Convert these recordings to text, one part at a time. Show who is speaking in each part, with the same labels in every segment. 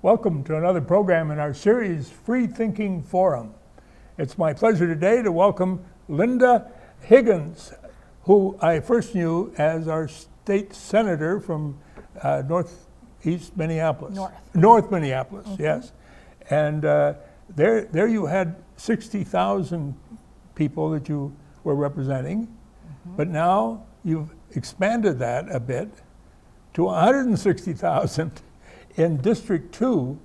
Speaker 1: Welcome to another program in our series, Free Thinking Forum. It's my pleasure today to welcome Linda Higgins, who I first knew as our state senator from northeast Minneapolis. North Minneapolis, yes. And there you had 60,000 people that you were representing, but now you've expanded that a bit to 160,000 in District 2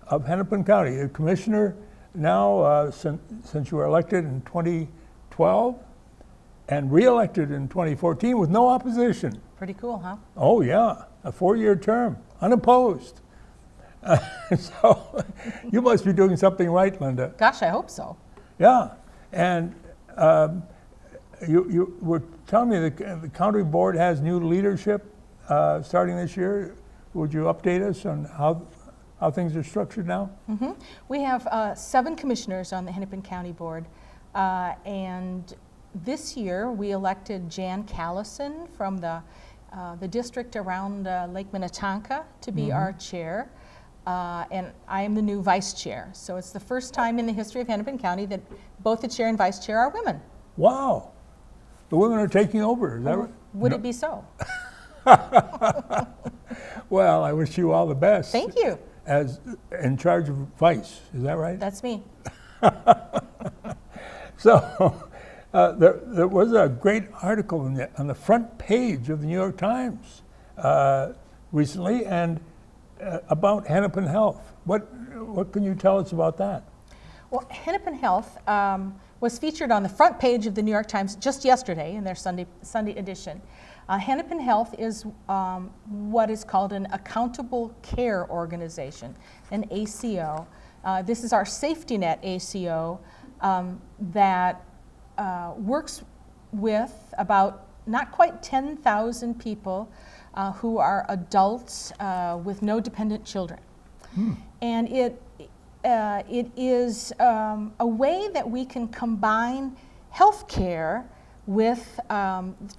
Speaker 1: of Hennepin County. A commissioner now since you were elected in 2012 and re-elected in 2014 with no opposition.
Speaker 2: Pretty cool, huh?
Speaker 1: Oh yeah, a 4-year term, unopposed. So you must be doing something right, Linda.
Speaker 2: Gosh, I hope so.
Speaker 1: Yeah, and you were telling me the county board has new leadership starting this year. Would you update us on how things are structured now?
Speaker 2: We have 7 commissioners on the Hennepin County Board, and this year we elected Jan Callison from the district around Lake Minnetonka to be our chair, and I am the new vice chair. So it's the first time in the history of Hennepin County that both the chair and vice chair are women.
Speaker 1: Wow, the women are taking over, is that right?
Speaker 2: Would it be so?
Speaker 1: Well, I wish you all the best.
Speaker 2: Thank you.
Speaker 1: As in charge of vice, is that right?
Speaker 2: That's me.
Speaker 1: So there was a great article on the front page of the New York Times recently, and about Hennepin Health. What can you tell us about that?
Speaker 2: Well, Hennepin Health was featured on the front page of the New York Times just yesterday in their Sunday edition. Hennepin Health is what is called an accountable care organization, an ACO. This is our safety net ACO that works with about not quite 10,000 people who are adults with no dependent children. And it is a way that we can combine health care with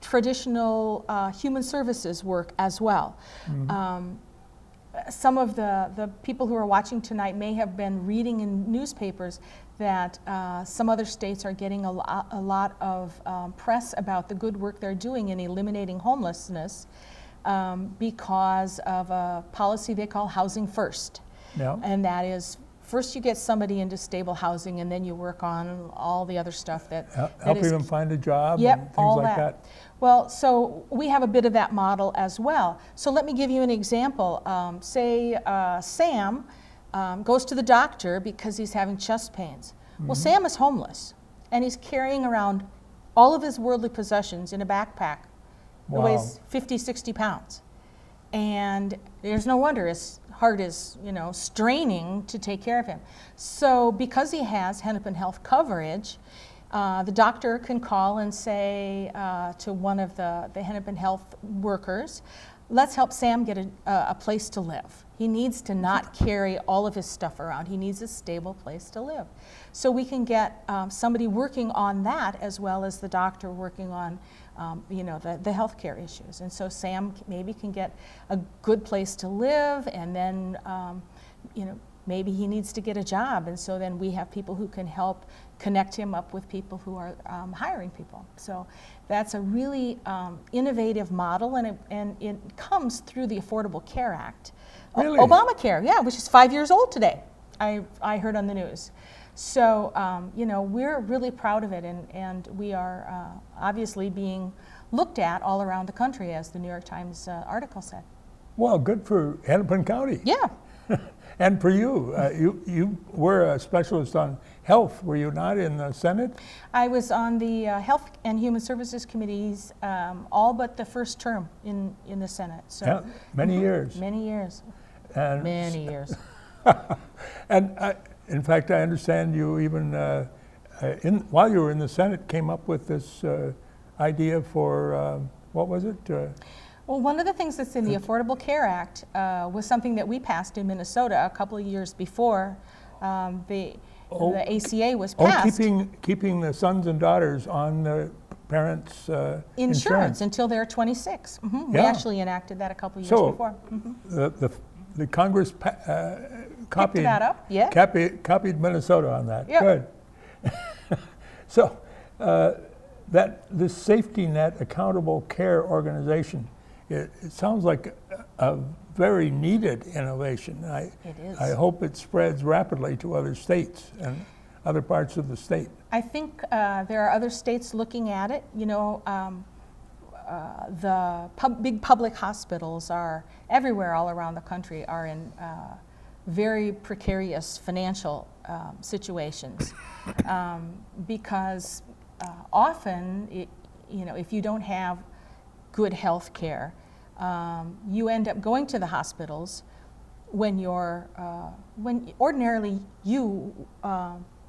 Speaker 2: traditional human services work as well. Some of the people who are watching tonight may have been reading in newspapers that some other states are getting a lot of press about the good work they're doing in eliminating homelessness because of a policy they call Housing First.
Speaker 1: Yeah.
Speaker 2: And that is, first you get somebody into stable housing, and then you work on all the other stuff
Speaker 1: helping them find a job.
Speaker 2: Yep,
Speaker 1: and things
Speaker 2: all
Speaker 1: like that.
Speaker 2: Well, so we have a bit of that model as well. So let me give you an example. Say Sam goes to the doctor because he's having chest pains. Well, Sam is homeless, and he's carrying around all of his worldly possessions in a backpack.
Speaker 1: Wow.
Speaker 2: It weighs 50, 60 pounds. And there's no wonder his heart is, straining to take care of him. So because he has Hennepin Health coverage, the doctor can call and say to one of the Hennepin Health workers, let's help Sam get a place to live. He needs to not carry all of his stuff around. He needs a stable place to live. So we can get somebody working on that as well as the doctor working on the healthcare issues. And so Sam maybe can get a good place to live, and then maybe he needs to get a job, and so then we have people who can help connect him up with people who are hiring people. So that's a really innovative model, and it comes through the Affordable Care Act.
Speaker 1: Really?
Speaker 2: Obamacare, yeah, which is 5 years old today, I heard on the news. So, we're really proud of it, and we are obviously being looked at all around the country, as the New York Times article said.
Speaker 1: Well, good for Hennepin County.
Speaker 2: Yeah.
Speaker 1: And for you. You were a specialist on health, were you not, in the Senate?
Speaker 2: I was on the Health and Human Services Committees all but the first term in the Senate. So
Speaker 1: yeah, many years.
Speaker 2: Many years.
Speaker 1: And
Speaker 2: many years.
Speaker 1: And in fact, I understand you even, while you were in the Senate, came up with this idea for, what was it?
Speaker 2: Well, one of the things that's in the Affordable Care Act was something that we passed in Minnesota a couple of years before the ACA was passed.
Speaker 1: Keeping the sons and daughters on the parents'
Speaker 2: insurance until they're 26. We
Speaker 1: Yeah.
Speaker 2: actually enacted that a couple of years before.
Speaker 1: The Congress copied
Speaker 2: that up, yeah.
Speaker 1: Copied Minnesota on that.
Speaker 2: Yeah.
Speaker 1: Good. So this safety net accountable care organization, it sounds like a very needed innovation.
Speaker 2: It is.
Speaker 1: I hope it spreads rapidly to other states and other parts of the state.
Speaker 2: I think there are other states looking at it. You know, the big public hospitals are everywhere all around the country are in very precarious financial situations because often, if you don't have good health care, you end up going to the hospitals when ordinarily you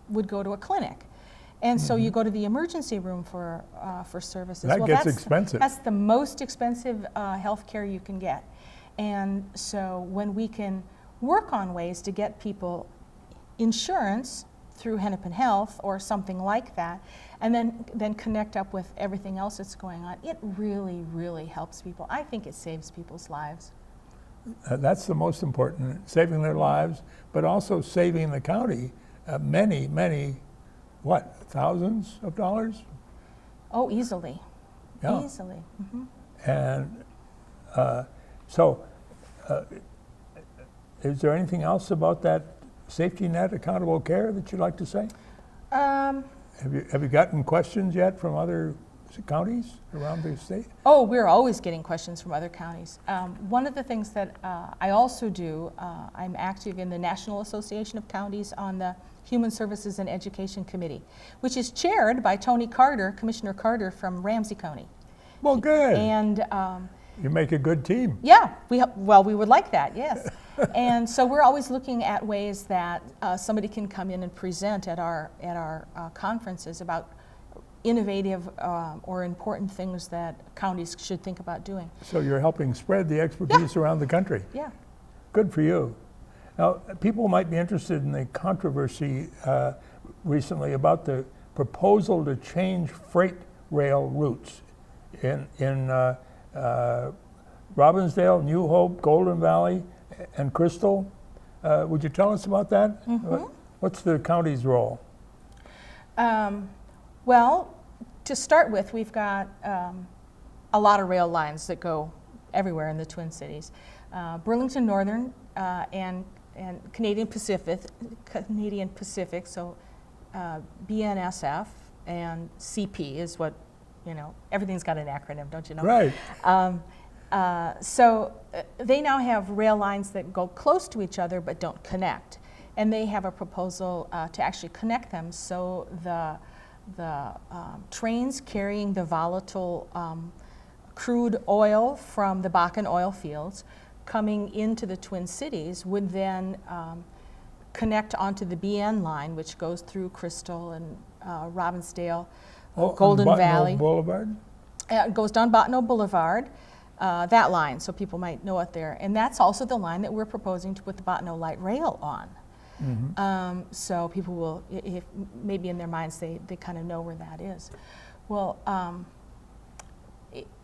Speaker 2: would go to a clinic. And so you go to the emergency room for services.
Speaker 1: That gets expensive.
Speaker 2: That's the most expensive health care you can get. And so when we can work on ways to get people insurance through Hennepin Health or something like that, and then connect up with everything else that's going on, it really, really helps people. I think it saves people's lives.
Speaker 1: That's the most important, saving their lives, but also saving the county many, thousands of dollars?
Speaker 2: Oh, easily.
Speaker 1: Yeah.
Speaker 2: Easily. Mm-hmm.
Speaker 1: And so is there anything else about that safety net accountable care that you'd like to say? Have you gotten questions yet from other counties around the state?
Speaker 2: Oh, we're always getting questions from other counties. One of the things that I also do, I'm active in the National Association of Counties on the Human Services and Education Committee, which is chaired by Tony Carter, Commissioner Carter from Ramsey County.
Speaker 1: Well, good.
Speaker 2: And
Speaker 1: you make a good team.
Speaker 2: yeah, we would like that, yes. And so we're always looking at ways that somebody can come in and present at our conferences about innovative or important things that counties should think about doing.
Speaker 1: So you're helping spread the expertise around the country.
Speaker 2: Yeah.
Speaker 1: Good for you. Now, people might be interested in the controversy recently about the proposal to change freight rail routes in Robbinsdale, New Hope, Golden Valley, and Crystal. Would you tell us about that?
Speaker 2: Mm-hmm.
Speaker 1: What's the county's role?
Speaker 2: Well, to start with, we've got a lot of rail lines that go everywhere in the Twin Cities. Burlington Northern and Canadian Pacific, so BNSF and CP is what, everything's got an acronym, don't you know?
Speaker 1: Right.
Speaker 2: So they now have rail lines that go close to each other but don't connect. And they have a proposal to actually connect them so the trains carrying the volatile crude oil from the Bakken oil fields coming into the Twin Cities would then connect onto the BN line, which goes through Crystal and Robbinsdale, Golden Valley.
Speaker 1: Boulevard?
Speaker 2: It goes down Bottineau Boulevard, that line, so people might know it there. And that's also the line that we're proposing to put the Bottineau Light Rail on. Mm-hmm. So people will, if maybe in their minds, they kind of know where that is. Well,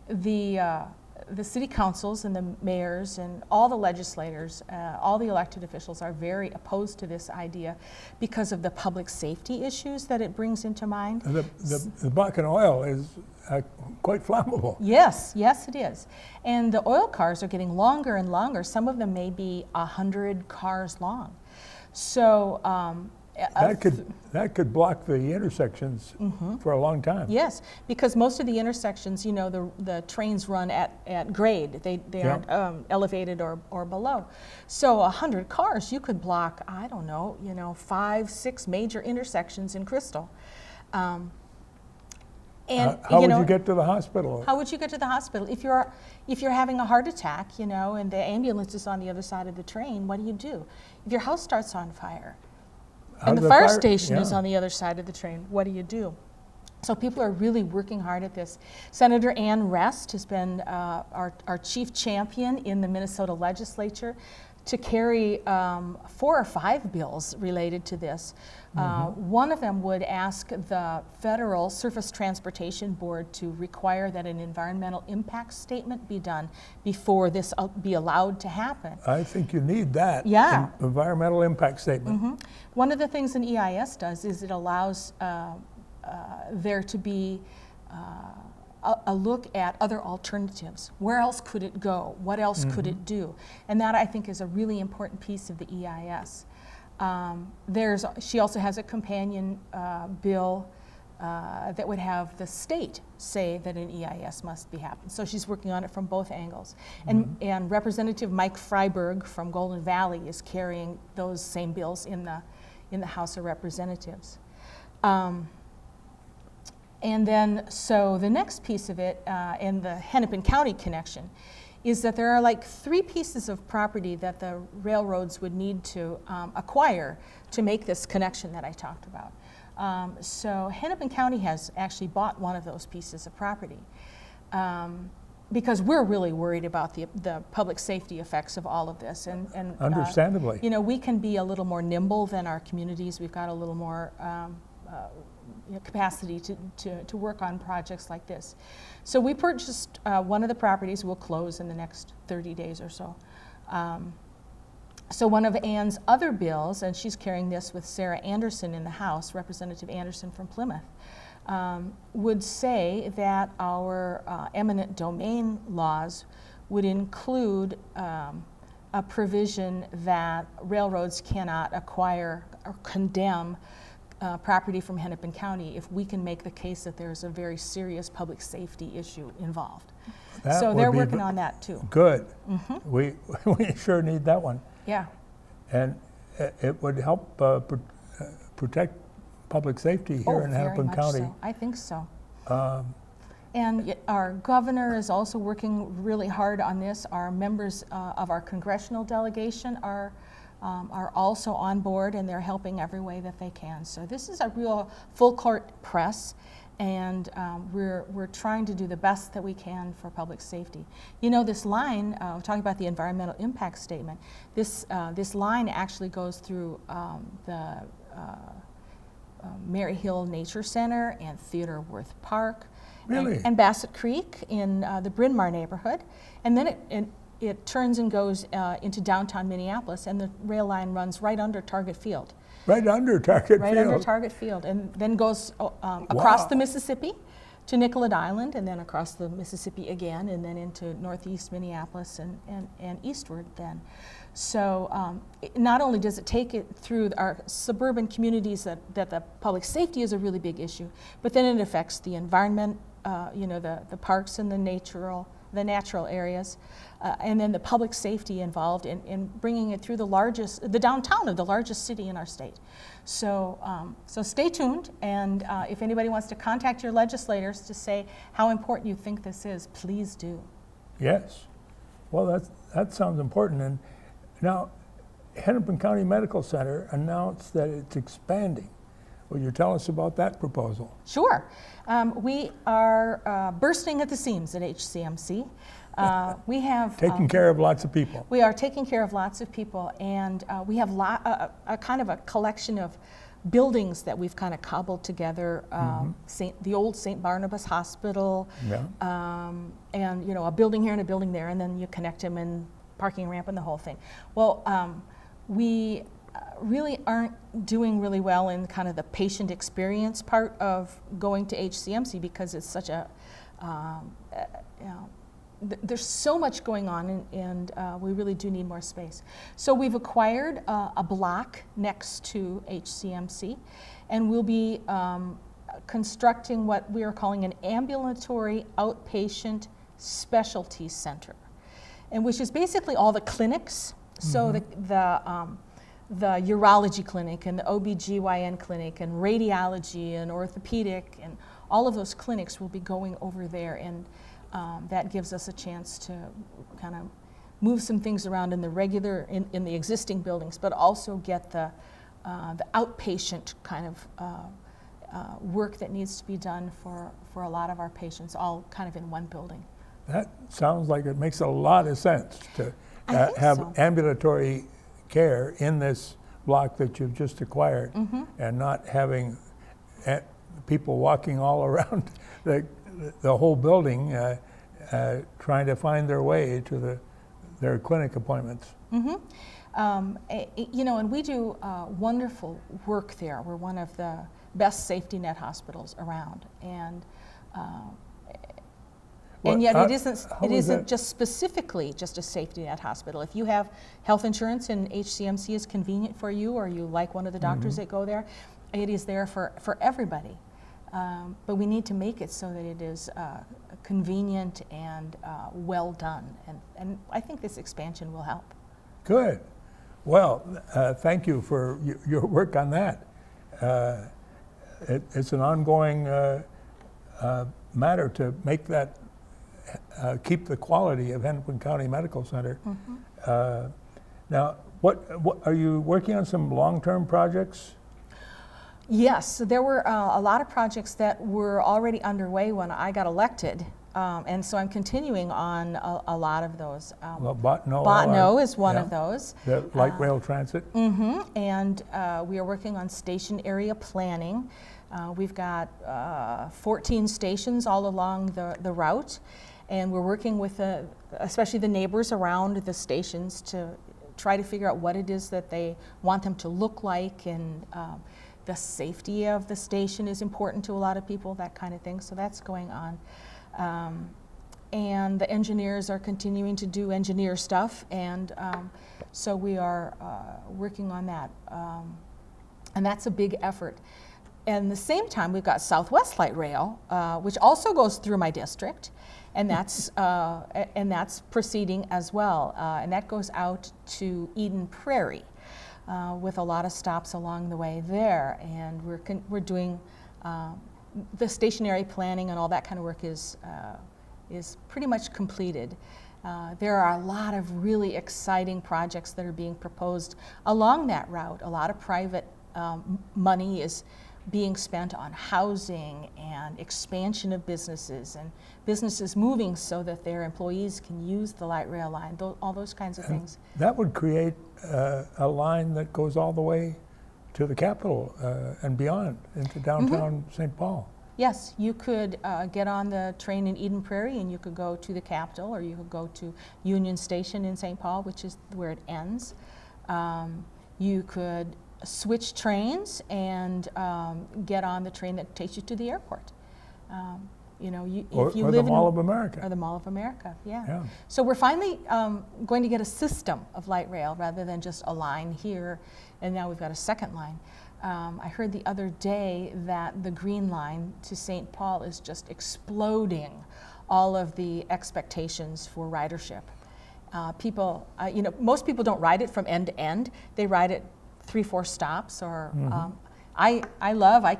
Speaker 2: the city councils and the mayors and all the legislators, all the elected officials are very opposed to this idea because of the public safety issues that it brings into mind.
Speaker 1: The Bakken oil is quite flammable.
Speaker 2: Yes, it is. And the oil cars are getting longer and longer. Some of them may be 100 cars long. So
Speaker 1: that could block the intersections for a long time.
Speaker 2: yes, because most of the intersections, the trains run at grade. They aren't elevated or below. So 100 cars, you could block, I don't know, 5, 6 major intersections in Crystal. And
Speaker 1: how would you get to the hospital?
Speaker 2: How would you get to the hospital if you're having a heart attack, and the ambulance is on the other side of the train? What do? If your house starts on fire, and the fire station is on the other side of the train, what do? So people are really working hard at this. Senator Ann Rest has been our chief champion in the Minnesota legislature to carry 4 or 5 bills related to this. One of them would ask the Federal Surface Transportation Board to require that an environmental impact statement be done before this be allowed to happen.
Speaker 1: I think you need that.
Speaker 2: Yeah.
Speaker 1: Environmental impact statement.
Speaker 2: One of the things an EIS does is it allows there to be a look at other alternatives. Where else could it go? What else could it do? And that, I think, is a really important piece of the EIS. She also has a companion bill that would have the state say that an EIS must be happening. So she's working on it from both angles. And Representative Mike Freiberg from Golden Valley is carrying those same bills in the House of Representatives. And then, so the next piece of it, in the Hennepin County connection, is that there are like 3 pieces of property that the railroads would need to acquire to make this connection that I talked about. So Hennepin County has actually bought one of those pieces of property because we're really worried about the public safety effects of all of this. And
Speaker 1: Understandably.
Speaker 2: you know, we can be a little more nimble than our communities. We've got a little more capacity to work on projects like this. So we purchased one of the properties. We'll close in the next 30 days or so. So one of Ann's other bills, and she's carrying this with Sarah Anderson in the House, Representative Anderson from Plymouth, would say that our eminent domain laws would include a provision that railroads cannot acquire or condemn property from Hennepin County if we can make the case that there's a very serious public safety issue involved. So they're working on that too.
Speaker 1: Good. We sure need that one.
Speaker 2: Yeah.
Speaker 1: And it would help protect public safety here in Hennepin County.
Speaker 2: So. I think so. And our governor is also working really hard on this. Our members of our congressional delegation are also on board, and they're helping every way that they can. So this is a real full court press, and we're trying to do the best that we can for public safety. You know, this line, talking about the environmental impact statement, this line actually goes through the Mary Hill Nature Center and Theodore Worth Park,
Speaker 1: Really?
Speaker 2: and Bassett Creek in the Bryn Mawr neighborhood, and then it turns and goes into downtown Minneapolis, and the rail line runs right under Target Field.
Speaker 1: Right under Target Field?
Speaker 2: Right under Target Field, and then goes across
Speaker 1: Wow.
Speaker 2: the Mississippi to Nicollet Island, and then across the Mississippi again, and then into northeast Minneapolis and eastward then. So not only does it take it through our suburban communities that the public safety is a really big issue, but then it affects the environment, you know, the parks and the natural areas, and then the public safety involved in bringing it through the downtown of the largest city in our state. So, so stay tuned, and if anybody wants to contact your legislators to say how important you think this is, please do.
Speaker 1: Yes. Well, that sounds important. And now, Hennepin County Medical Center announced that it's expanding. Will you tell us about that proposal?
Speaker 2: Sure. We are bursting at the seams at HCMC. We have
Speaker 1: Taking care of lots of people.
Speaker 2: We are taking care of lots of people, and we have a kind of a collection of buildings that we've kind of cobbled together. The old St. Barnabas Hospital,
Speaker 1: Yeah.
Speaker 2: and you know, a building here and a building there, and then you connect them and parking ramp and the whole thing. Well, we really aren't doing really well in kind of the patient experience part of going to HCMC because it's such a, you know, there's so much going on, and we really do need more space. So we've acquired a block next to HCMC, and we'll be constructing what we are calling an ambulatory outpatient specialty center, and which is basically all the clinics. So the urology clinic and the OBGYN clinic and radiology and orthopedic and all of those clinics will be going over there, and that gives us a chance to kind of move some things around in the existing buildings, but also get the outpatient kind of work that needs to be done for a lot of our patients, all kind of in one building.
Speaker 1: That sounds like it makes a lot of sense to
Speaker 2: I think
Speaker 1: have
Speaker 2: so.
Speaker 1: ambulatory care in this block that you've just acquired, and not having people walking all around the whole building trying to find their way to their clinic appointments.
Speaker 2: And we do wonderful work there. We're one of the best safety net hospitals around, and yet it isn't just specifically just a safety net hospital. If you have health insurance and HCMC is convenient for you, or you like one of the doctors that go there, it is there for everybody. But we need to make it so that it is convenient and well done, and I think this expansion will help.
Speaker 1: Good. Well, thank you for your work on that. It's an ongoing matter to make that keep the quality of Hennepin County Medical Center. Now, what are you working on? Some long-term projects?
Speaker 2: Yes, there were a lot of projects that were already underway when I got elected, and so I'm continuing on a lot of those.
Speaker 1: Well, Botno
Speaker 2: is one of those.
Speaker 1: The light rail transit.
Speaker 2: And we are working on station area planning. We've got 14 stations all along the route, and we're working with especially the neighbors around the stations to try to figure out what it is that they want them to look like, and the safety of the station is important to a lot of people, that kind of thing. So that's going on. And the engineers are continuing to do engineer stuff, and so we are working on that. And that's a big effort. And at the same time, we've got Southwest Light Rail, which also goes through my district, and that's proceeding as well. And that goes out to Eden Prairie, with a lot of stops along the way there. And we're doing the stationary planning, and all that kind of work is pretty much completed. There are a lot of really exciting projects that are being proposed along that route. A lot of private money is being spent on housing and expansion of businesses, and businesses moving so that their employees can use the light rail line, all those kinds of things.
Speaker 1: That would create a line that goes all the way to the Capitol and beyond into downtown St. Paul.
Speaker 2: Yes, you could get on the train in Eden Prairie, and you could go to the Capitol, or you could go to Union Station in St. Paul, which is where it ends. You could switch trains and get on the train that takes you to the airport. If you live
Speaker 1: the Mall of America.
Speaker 2: Or the Mall of America,
Speaker 1: Yeah.
Speaker 2: So we're finally going to get a system of light rail rather than just a line here, and now we've got a second line. I heard the other day that the Green Line to St. Paul is just exploding all of the expectations for ridership. People, most people don't ride it from end to end. They ride it 3-4 stops, or I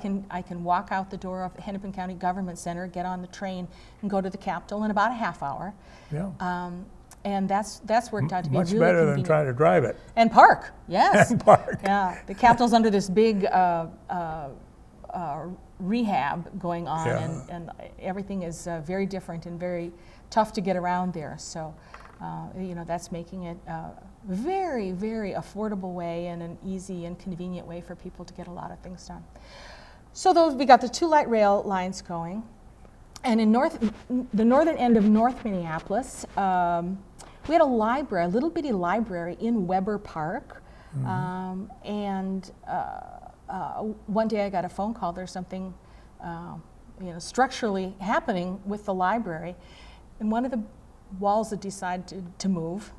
Speaker 2: can walk out the door of the Hennepin County Government Center, get on the train, and go to the Capitol in about a half hour.
Speaker 1: Yeah.
Speaker 2: And that's worked out to be
Speaker 1: much
Speaker 2: really
Speaker 1: better
Speaker 2: convenient.
Speaker 1: than trying to drive it.
Speaker 2: And park, yes.
Speaker 1: And park.
Speaker 2: Yeah, the Capitol's under this big rehab going on, and everything is very different and very tough to get around there. So, that's making it a very, very affordable way and an easy and convenient way for people to get a lot of things done. So we got the 2 light rail lines going. And in the northern end of North Minneapolis, we had a library, a little bitty library in Weber Park. And one day I got a phone call, there's something structurally happening with the library. And one of the walls had decided to move.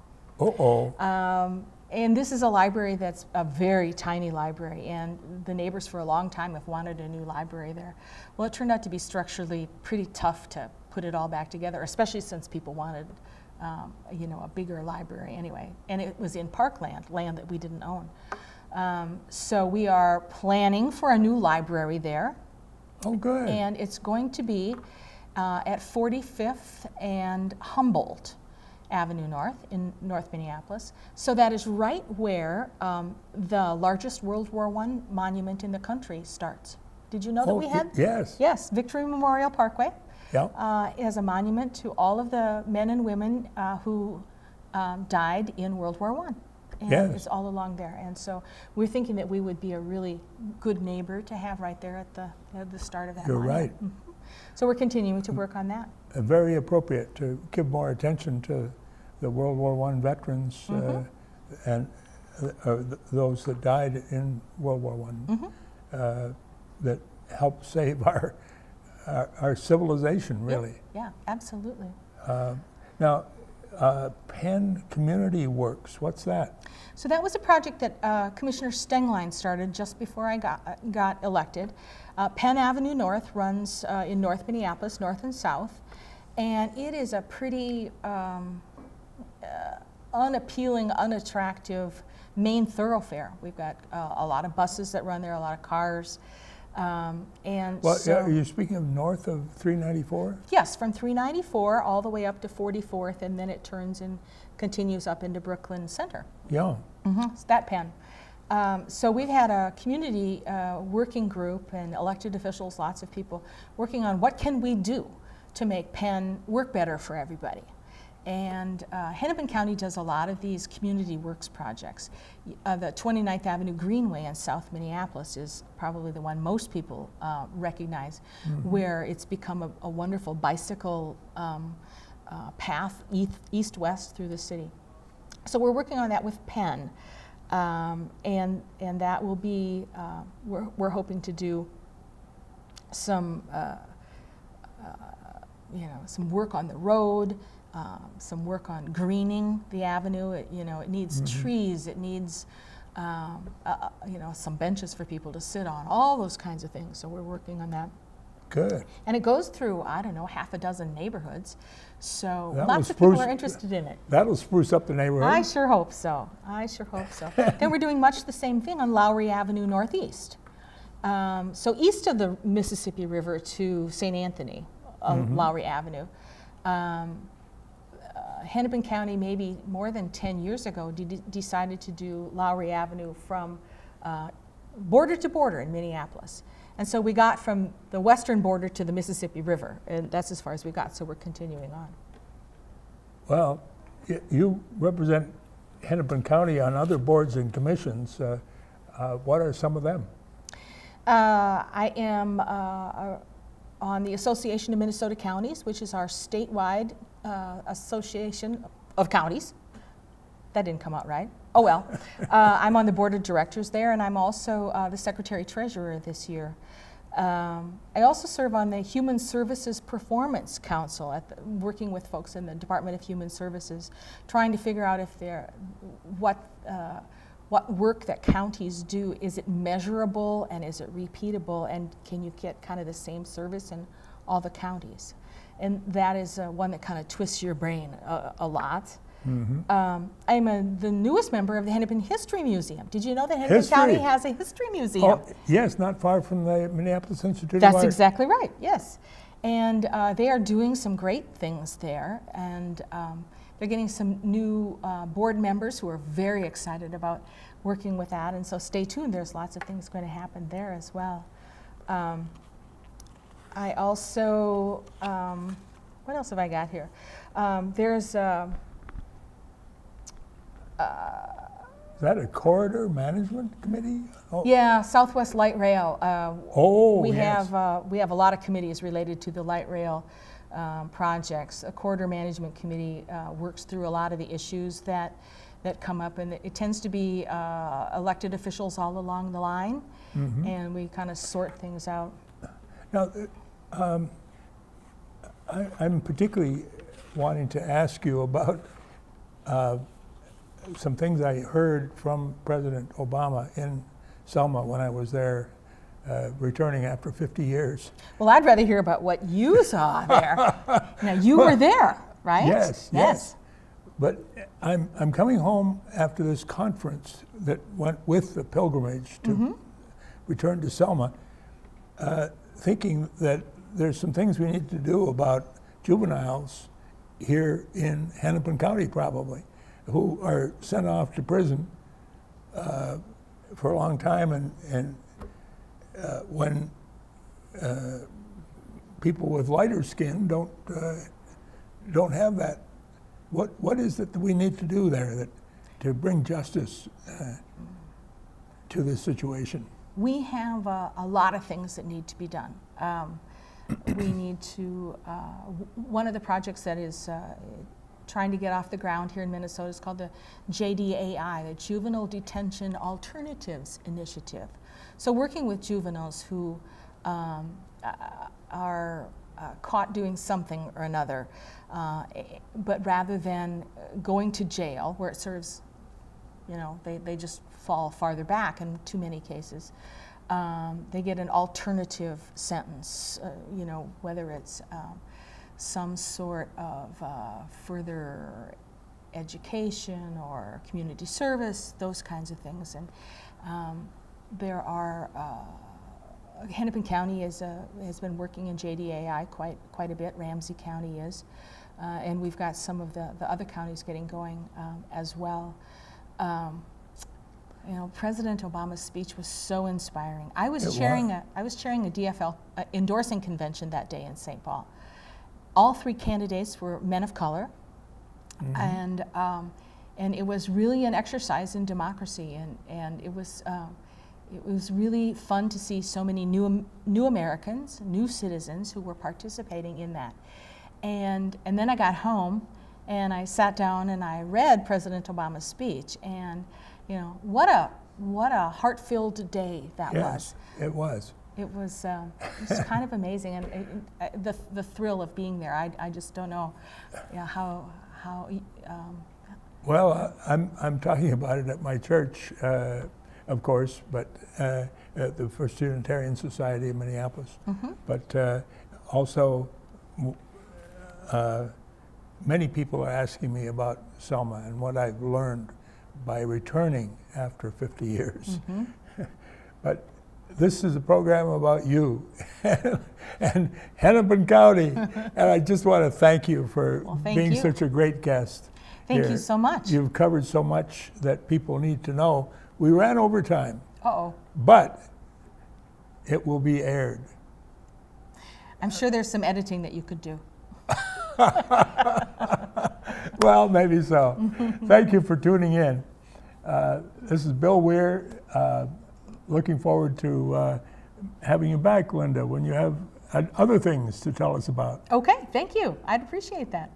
Speaker 2: And this is a library that's a very tiny library, and the neighbors for a long time have wanted a new library there. Well, it turned out to be structurally pretty tough to put it all back together, especially since people wanted a bigger library anyway. And it was in parkland, land that we didn't own. So we are planning for a new library there.
Speaker 1: Oh, good.
Speaker 2: And it's going to be at 45th and Humboldt Avenue North in North Minneapolis. So that is right where the largest World War I monument in the country starts. Did you know that we had?
Speaker 1: Yes.
Speaker 2: Yes, Victory Memorial Parkway.
Speaker 1: Yeah.
Speaker 2: It has a monument to all of the men and women who died in World War I. And
Speaker 1: Yes.
Speaker 2: it's all along there. And so we're thinking that we would be a really good neighbor to have right there at the start of that
Speaker 1: You're
Speaker 2: monument.
Speaker 1: right.
Speaker 2: So we're continuing to work on that.
Speaker 1: Very appropriate to give more attention to the World War I veterans and those that died in World War I that helped save our civilization, really.
Speaker 2: Yeah, absolutely.
Speaker 1: Now, Penn Community Works, what's that?
Speaker 2: So that was a project that Commissioner Stenglein started just before I got elected. Penn Avenue North runs in North Minneapolis, north and south, and it is a pretty unappealing, unattractive main thoroughfare. We've got a lot of buses that run there, a lot of cars. And
Speaker 1: Well,
Speaker 2: so,
Speaker 1: are you speaking of north of 394?
Speaker 2: yes, from 394 all the way up to 44th, and then it turns and continues up into Brooklyn Center.
Speaker 1: Yeah.
Speaker 2: It's that Penn. So we've had a community working group and elected officials, lots of people, working on what can we do to make Penn work better for everybody. And Hennepin County does a lot of these community works projects. The 29th Avenue Greenway in South Minneapolis is probably the one most people recognize, where it's become a wonderful bicycle path east-west through the city. So we're working on that with Penn, and that will be, we're hoping to do some, some work on the road, some work on greening the avenue. It needs trees, it needs some benches for people to sit on, all those kinds of things. So we're working on that.
Speaker 1: Good.
Speaker 2: And it goes through, I don't know, half a dozen neighborhoods. So
Speaker 1: That
Speaker 2: lots
Speaker 1: will
Speaker 2: of people
Speaker 1: spruce-
Speaker 2: are interested in it.
Speaker 1: That'll spruce up the neighborhood.
Speaker 2: I sure hope so. Then we're doing much the same thing on Lowry Avenue Northeast. So east of the Mississippi River to St. Anthony, Lowry Avenue. Hennepin County, maybe more than 10 years ago, decided to do Lowry Avenue from border to border in Minneapolis. And so we got from the western border to the Mississippi River, and that's as far as we got, so we're continuing on.
Speaker 1: Well, you represent Hennepin County on other boards and commissions. What are some of them?
Speaker 2: I am on the Association of Minnesota Counties, which is our statewide association of counties. That didn't come out right. Oh well. I'm on the board of directors there, and I'm also the secretary-treasurer this year. I also serve on the Human Services Performance Council, working with folks in the Department of Human Services, trying to figure out if what work that counties do, is it measurable and is it repeatable, and can you get kind of the same service in all the counties? And that is one that kind of twists your brain a lot. I'm the newest member of the Hennepin History Museum. Did you know that Hennepin County has a history museum?
Speaker 1: Oh, yes, not far from the Minneapolis Institute of
Speaker 2: That's
Speaker 1: Art.
Speaker 2: exactly right, yes. And they are doing some great things there, and they're getting some new board members who are very excited about working with that, and so stay tuned. There's lots of things going to happen there as well. I also, what else have I got here? There's
Speaker 1: Is that a corridor management committee? Oh,
Speaker 2: yeah, Southwest Light Rail. We
Speaker 1: yes.
Speaker 2: have a lot of committees related to the light rail projects. A corridor management committee works through a lot of the issues that come up, and it tends to be elected officials all along the line, and we kind of sort things out.
Speaker 1: Now, I'm particularly wanting to ask you about some things I heard from President Obama in Selma when I was there, returning after 50 years.
Speaker 2: Well, I'd rather hear about what you saw there. Now, you were there, right?
Speaker 1: Yes. But I'm coming home after this conference that went with the pilgrimage to return to Selma, thinking that there's some things we need to do about juveniles here in Hennepin County, probably, who are sent off to prison for a long time, and when people with lighter skin don't have that what is it that we need to do there to bring justice to this situation?
Speaker 2: We have a lot of things that need to be done. We need to, one of the projects that is trying to get off the ground here in Minnesota is called the JDAI, the Juvenile Detention Alternatives Initiative. So working with juveniles who are caught doing something or another, but rather than going to jail where it serves, they just fall farther back in too many cases. They get an alternative sentence, whether it's some sort of further education or community service, those kinds of things. And there are, Hennepin County has been working in JDAI quite a bit, Ramsey County is, and we've got some of the other counties getting going as well. President Obama's speech was so inspiring. I was chairing a DFL endorsing convention that day in St. Paul. All three candidates were men of color, and it was really an exercise in democracy, and it was really fun to see so many new Americans, new citizens who were participating in that. And then I got home, and I sat down and I read President Obama's speech, and what a heart-filled day that was.
Speaker 1: It was.
Speaker 2: It was kind of amazing, and the thrill of being there. I just don't know how.
Speaker 1: Well, I'm talking about it at my church, of course, but at the First Unitarian Society of Minneapolis. But also, many people are asking me about Selma and what I've learned by returning after 50 years. But this is a program about you and Hennepin County, and I just want to thank you for being such a great guest.
Speaker 2: Thank you so much.
Speaker 1: You've covered so much that people need to know. We ran over time,
Speaker 2: Uh-oh.
Speaker 1: but it will be aired.
Speaker 2: I'm sure there's some editing that you could do.
Speaker 1: Well, maybe so. Thank you for tuning in. This is Bill Weir. Looking forward to having you back, Linda, when you have other things to tell us about.
Speaker 2: Okay, thank you. I'd appreciate that.